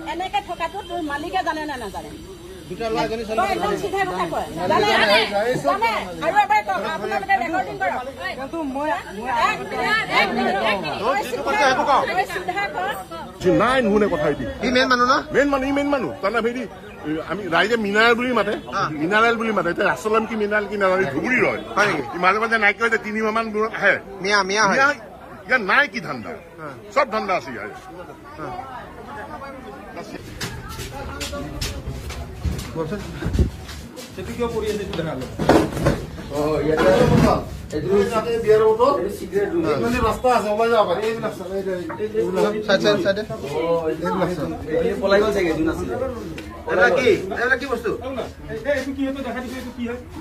এনেকে থকাটো তোৰ মালিকে জানে নে নাজানে দুটা লয় জনি চলি সিধা কথা কয় জানে আৰু এবাৰ আপোনালোকে ৰেকৰ্ডিং কৰক কিন্তু মই নাই নুনে কথা দি ই মেন মানুহ না মেন মানুহ তানা ভেদি আমি ৰাইজে মিনাৰেল বুলি মাতে মিনাৰেল বুলি মাতে এতিয়া আচলম কি মিনাৰেল কি নাজানি ধুবুৰী লয় হয় নেকি ই মাজে মাজে নাইকিয়া হৈছে 3 মাহ মান দূৰত আহে মিয়া হয় ইয়াৰ নাই কি ধান্দা সব ধান্দা আছে ইয়াৰ সেটি কিয় কৰি আছে দেখা ল ইয়াতে এদিন সাথে বিয়াৰ ওটো সিগাৰেট মানে ৰাস্তা আছে ওলাই যাব পাৰি এইবিলাক সাইডে এই পলাই গল চাগে দুন আছে এটা কি বস্তু এইটো কি হতো দেখা দিছে এইটো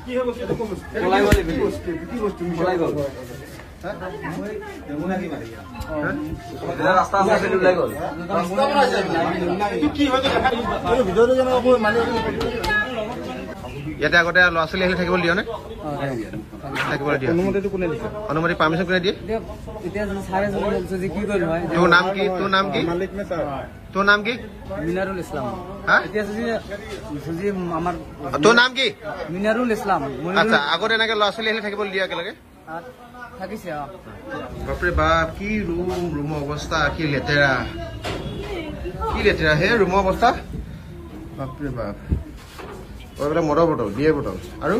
কি হয় বস্তু এটা কম পলাই গল কি বস্তু পলাই গল মই দেমুনা কি মাৰি এটা ৰাস্তা আছে ওলাই গল ৰাস্তা বনাইছে এইটো কি হতো দেখা দিছে এই ভিডিঅ'টো জানা আকৌ মানে ইয়াতে আগতে ল'ৰা ছোৱালী আহিলে থাকিব দিয় নে থাকিবলৈ দিয়ে অনুমতিটো কোনে দিছে অনুমতি পাৰ্মিশন কোনে দিয়ে এতিয়া সাৰে যদি কি কৰিম হয় তোৰ নাম কি মালিক মে স্যাৰ তোৰ নাম কি মিনাৰুল ইসলাম হ্যাঁ এতিয়া যদি আমাৰ তোৰ নাম কি মিনাৰুল ইসলাম আচ্ছা আগতে এনেকে ল'ৰা ছোৱালী আহিলে থাকিবলৈ দিয়ে একেলগে থাকিছে বাপৰে বাপ কি ৰুমৰ অৱস্থা কি লেতেৰা হে ৰুমৰ অৱস্থা বাপৰে বাপ মদৰ বটল বিয়েৰ বটল আৰু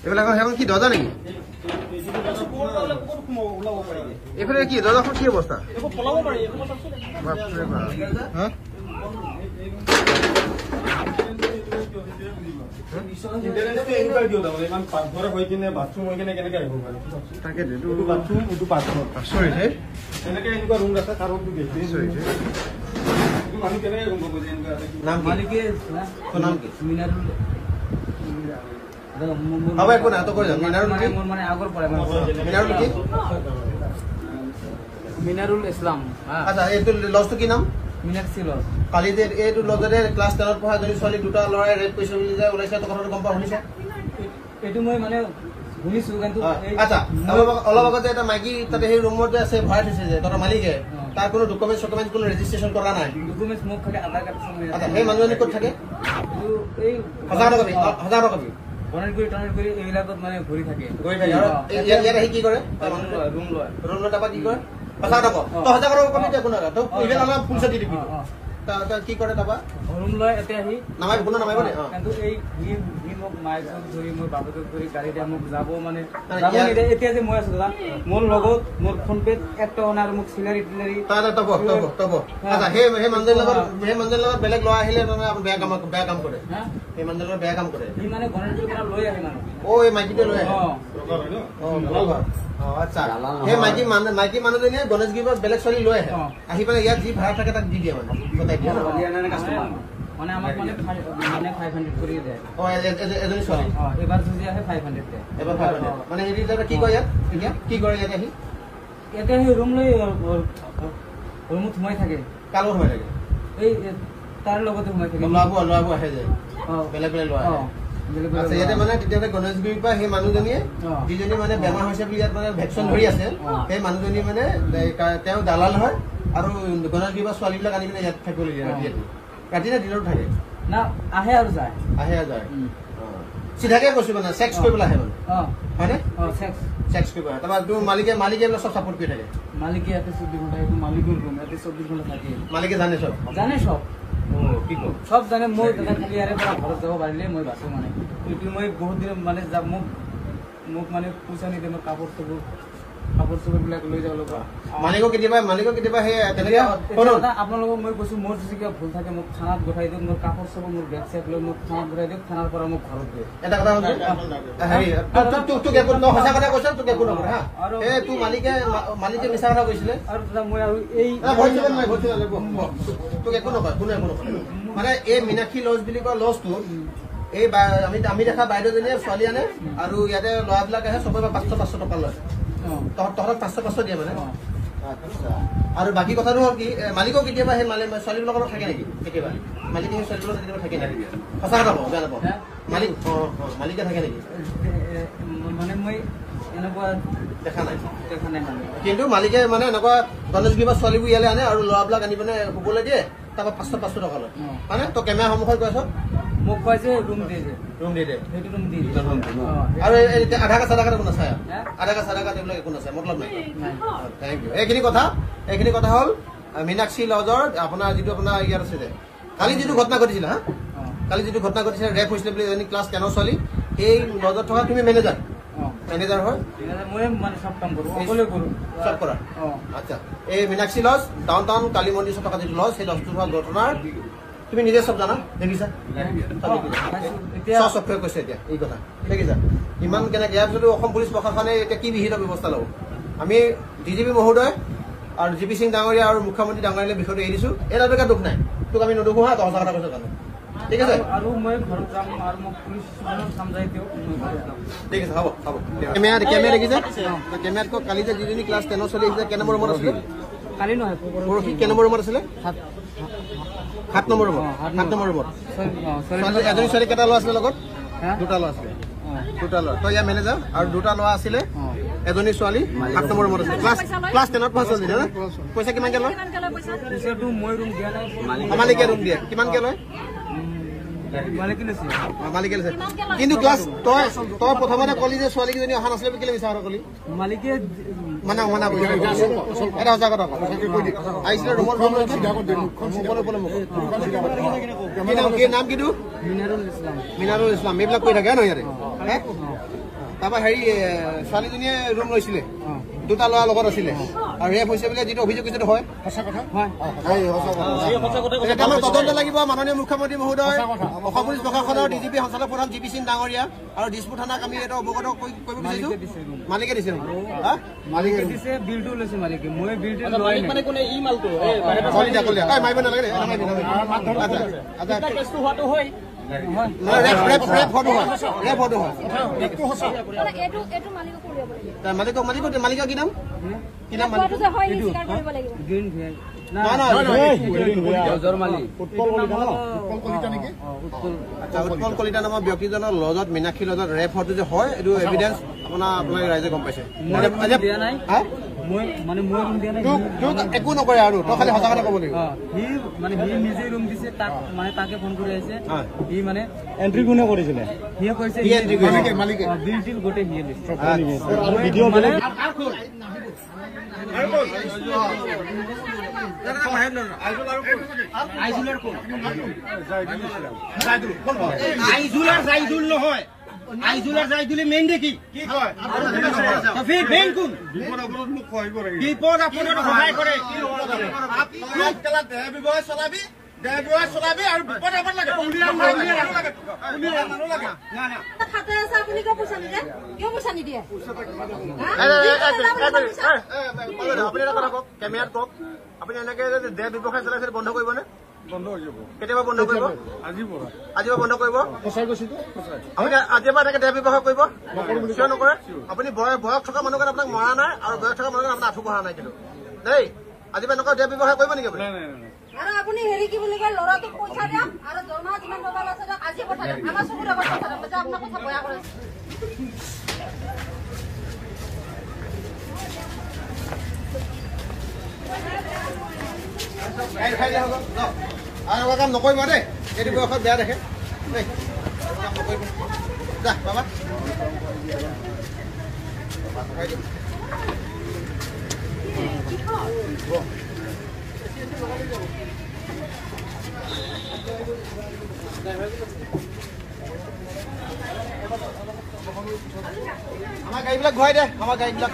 এইবিলাক সেইখন কি দৰ্জা নেকি এইফালে কি দৰ্জাখন কি অৱস্থা বাপৰে বাপ মিনারুল ইসলাম আচ্ছা এইটো লজটো কি নাম মিনাক্সিল কালি যে এইটো লজৰে ক্লাছ 10 পঢ়া যদি ছোৱালী দুটা ল'ৰাই ৰেপ কৰিছে বুলি যে ওলাইছে কথাটো গম পা শুনিছে এইটো মই মানে শুনিছো কিন্তু আচ্ছা অলপ আগতে এটা মাইকী তাতে সেই ৰুমত যে আছে ভৰাই থৈছে যে তাৰ মালিকে তাৰ কোনো ডকুমেণ্ট কোনো ৰেজিষ্ট্ৰেশ্যন কৰা নাই ডকুমেণ্ট মোক খালি আধাৰ কাৰ্ড আচ্ছা সেই মানুহজনী ক'ত থাকে এই হাজাৰ টকা টনাৰ কৰি এইবিলাকত মানে ঘূৰি থাকে ইয়াত আহি কি কৰে ৰুম লয় তাৰপৰা কি কৰে হাজাৰ টকা কমি একো নাই তই ইভেন অলপ পইচা দি দিবি কি কৰে তাৰপৰা ৰুম লয় এতে আহি নামাই কোনো নামাইব নে কিন্তু এই মোক মাইক ধৰি মোৰ বাপেকক ধৰি গাড়ী দিয়া মোক যাব মানে যাব নিদিয়ে এতিয়া যে মই আছো দাদা মোৰ লগত মোৰ ফোন পেত একটা অনাৰ মোক চিলাৰী টিলাৰী তব আচ্ছা সেই মানুহজনৰ লগত বেলেগ ল'ৰা আহিলে মানে বেয়া কাম কৰে সেই মানুহজনৰ বেয়া কাম কৰে সি মানে গণেশগুৰিৰ পৰা লৈ আহে মানুহ এই মাইকীটো লৈ আহে আচ্ছা সেই মাইকী মানুহজনীয়ে গণেশগুৰিৰ পৰা বেলেগ ছোৱালী লৈ আহে আহি পেলাই ইয়াত যি ভাড়া থাকে তাক দি দিয়ে মানে মানে আমাক মানে 500 কৰি দিয়ে এজনী ছোৱালী এবাৰ যদি আহে 500 দিয়ে এবাৰ 500 মানে হেৰি কি কয় ইয়াত এতিয়া কি কৰে ইয়াত আহি ইয়াতে আহি ৰুম লৈ ৰুমত সোমাই থাকে কাৰ লগত সোমাই থাকে এই তাৰ লগতে সোমাই থাকে ল'ৰাবোৰ আহে যায় বেলেগ ল'ৰা আচ্ছা ইয়াতে মানে তেতিয়াহ'লে গণেশগুৰিৰ পৰা সেই মানুহজনীয়ে যিজনী মানে বেমাৰ হৈছে বুলি ইয়াত মানে ভেকচিন ধৰি আছে সেই মানুহজনী মানে তেওঁ দালাল হয় আৰু গণেশগুৰিৰ পৰা ছোৱালীবিলাক আনি পিনে ইয়াত থাকিবলৈ দিয়ে ৰাতি নে দিনত থাকে না আহে আৰু যায় চিধাকে কৈছো মানে চেক্স কৰিবলৈ আহে মানে হয়নে চেক্স কৰিব আহে তাৰপৰা তোৰ মালিকে এইবিলাক চব ছাপোৰ্ট কৰি থাকে মালিকে ইয়াতে 24 ঘণ্টা এইটো মালিকৰ ৰুম ইয়াতে 24 ঘণ্টা থাকে মালিকে জানে চব কি কম সব জানে মই দাদা খালি ইয়াৰে পৰা ঘৰত যাব পাৰিলে মই বাচো মানে কিন্তু মই বহুত দিন মানে মোক মানে পইচা নিদিয়ে মই কাপোৰ চাপোৰ কাপোৰ চাপোৰবিলাক লৈ যাব লাগিব মালিকক কেতিয়াবা সেই তেনেকে আপোনালোকক মই কৈছো মোৰ যদি কিবা ভুল থাকে মোক থানাত গঠাই দিয়ক মোৰ কাপোৰ চাপোৰ মোৰ বেগ চেগ লৈ মোক থানাত গঠাই দিয়ক থানাৰ পৰা মোক ঘৰত দিয়ে এটা কথা তোক একো সঁচা কথা কৈছ তোক একো নকৰে হা এই তোৰ মালিকে মিছা কথা কৈছিলে আৰু দাদা মই আৰু এই তোক একো নকয় কোনো একো নকয় মানে এই মীনাক্ষী লজ বুলি কোৱা লজটো এই আমি দেখা বাইদেউজনীয়ে ছোৱালী আনে আৰু ইয়াতে ল'ৰাবিলাক আহে চবৰে 500 টকা লয় তহঁতক 500 দিয়ে মানে আৰু বাকী কথাটো হ'ল কি মালিকক কেতিয়াবা সেই ছোৱালীবিলাকৰ থাকে নেকি কেতিয়াবা মালিকে সেই ছোৱালীবিলাকৰ কেতিয়াবা থাকে নেকি সঁচা কথা কওঁ বেয়া নাপাওঁ মালিকে থাকে নেকি মানে মই এনেকুৱা দেখা নাই মানে কিন্তু মালিকে মানে এনেকুৱা গণেশগুৰি বা ছোৱালীবোৰ ইয়ালৈ আনে আৰু ল'ৰাবিলাক আনি পিনে শুবলৈ দিয়ে তাৰপৰা 500 টকা লয় মানে তই কেমেৰা সন্মুখত কৈ আছ মোক কয় যে ৰুম দি দে সেইটো ৰুম দি দে আৰু আধাৰ কাৰ্ড একো নাচায় আধাৰ কাৰ্ড এইবিলাক একো নাচায় মতলব নাই থেংক ইউ এইখিনি কথা হ'ল মীনাক্ষী লজৰ আপোনাৰ যিটো আপোনাৰ ইয়াত আছে যে কালি যিটো ঘটনা ঘটিছিলে কালি যিটো ঘটনা ঘটিছিলে ৰেপ হৈছিলে বুলি এজনী ক্লাছ 10ৰ ছোৱালী সেই লজত থকা তুমি মেনেজাৰ হয় মই মানে চব কাম কৰোঁ অকলে কৰোঁ চব কৰা আচ্ছা এই Meenakshi lodge downtown Kali মন্দিৰ থকা যিটো লজ সেই লজটো হোৱা ঘটনাৰ তুমি নিজে চব জানা দেখিছা কৈছে এতিয়া এই কথা দেখিছা ইমান কেনেকে ইয়াৰ পিছতো অসম পুলিচ প্ৰশাসনে এতিয়া কি বিহিত ব্যৱস্থা ল'ব আমি DGP মহোদয় আৰু GP সিং ডাঙৰীয়া আৰু মুখ্যমন্ত্ৰী ডাঙৰীয়ালৈ বিষয়টো এৰি দিছো এটা দুখ নাই তোক আমি নদুখো হা তহঁতৰ কথা কৈছো জানো ঠিক আছে আৰু মই ঘৰত যাম আৰু মোক পুলিচ সমজাই দিয়ক ঠিক আছে হ'ব কেমেৰা দেখিছে কেমেৰাত কালি যে যিজনী ক্লাছ 10ৰ ছোৱালী আহিছে কেই নম্বৰ ৰুমত আছিলে কালি নহয় পৰহি কেই নম্বৰ ৰুমত আছিলে 7 নম্বৰ ৰুমত এজনী ছোৱালী কেইটা ল'ৰা আছিলে লগত দুটা ল'ৰা আছিলে তই ইয়াৰ মেনেজাৰ আৰু দুটা ল'ৰা আছিলে এজনী ছোৱালী 7 নম্বৰ ৰুমত আছিলে ক্লাছ 10ত পঢ়া ছোৱালী পইচা কিমানকে লয় পইচাটো মই ৰুম দিয়া নাই মালিকে ৰুম দিয়ে কিমানকে লয় মালিকে লৈছে কিন্তু ক্লাছ তই প্ৰথমতে কলি যে ছোৱালীকেইজনী অহা নাছিলে কেলে মিছা কথা কলি মালিকে মানা এটা সঁচা কথা আহিছিলে ৰুমত নাম কিটো মিনাৰুল ইছলাম এইবিলাক কৈ থাকে ন ইয়াতে তাৰপৰা হেৰি ছোৱালীজনীয়ে ৰুম লৈছিলে দুটা ল'ৰা লগত আছিলে আৰু ৰেপ হৈছে বুলি যিটো অভিযোগ যিটো হয় তদন্ত লাগিব মাননীয় মুখ্যমন্ত্ৰী মহোদয় অসম পুলিচ প্ৰশাসনৰ DGP সঞ্চালক প্ৰধান GP সিং ডাঙৰীয়া আৰু দিছপুৰ থানাক আমি এটা অৱগত কৰিব বিচাৰিছো মালিকে দিছে মালিকে দিছে বিলটো লৈছে মালিকে মই বিলটো মানে কোনে ই মালটো মাৰিব নালাগে হয় মালিকৰ কি নাম উৎপল কলিতা নামৰ ব্যক্তিজনৰ লজত মীনাক্ষী লজত ৰেপ হোৱাটো যে হয় এইটো এভিডেন্স আপোনালোকে ৰাইজে গম পাইছে একো নকৰে আৰু তই খালি সঁচা কথা ক'ব লাগিব সি নিজে ৰুম দিছে তাক মানে তাকে ফোন কৰি আহিছে সি মানে এন্ট্ৰি কোনে কৰিছিলে সিয়ে কৈছে মালিকে বিল টিল গোটেই সিয়ে দিছে ভিডিঅ' মানে আইজুল নহয় আইজুলাৰ জাইদুলি মেইন দেখি কি কয় তফিক বেন কোন বিপদ আপোনাৰ সহায় কৰে আপনি কেলা দেহ বিবয় চলাবি আৰু বিপদ আপন লাগে না খাতে আছে আপুনি কিয় পইচা নিদিয়ে কিয় পইচা নিদিয়ে আপুনি এটা কথা কওক কেমেৰাত কওক আপুনি এনেকে দেহ ব্যৱসায় চলাইছে বন্ধ কৰিবনে কেতিয়াবা বন্ধ কৰিব আজিৰ বন্ধ কৰিব আপুনি আজিৰ পৰা এনেকে দেহ ব্যৱহাৰ কৰিব কিয় নকৰে আপুনি বয়স থকা মানুহৰ কাৰণে আপোনাক মৰা নাই আৰু বয়স থকা মানুহৰ কাৰণে আপোনাক আঁঠু বহা নাই কিন্তু দেই আজিৰ পৰা এনেকুৱা দেহ ব্যৱহাৰ কৰিব নেকি আপুনি আৰু আপুনি হেৰি কি বুলি কয় ল'ৰাটোক পইচা দিয়ক আৰু দৰমহা যিমান টকা আছে আজি পঠাই দিয়ক আমাৰ চকুৰ আগত পঠাই দিয়ক আপোনাৰ কথা বয়া কৰে আৰু কাম নকৰিব দেই এইটো বয়সত বেয়া দেখে দেই কাম নকৰিব যা বাবা আমাৰ গাড়ীবিলাক ঘূৰাই দে আমাৰ গাড়ীবিলাক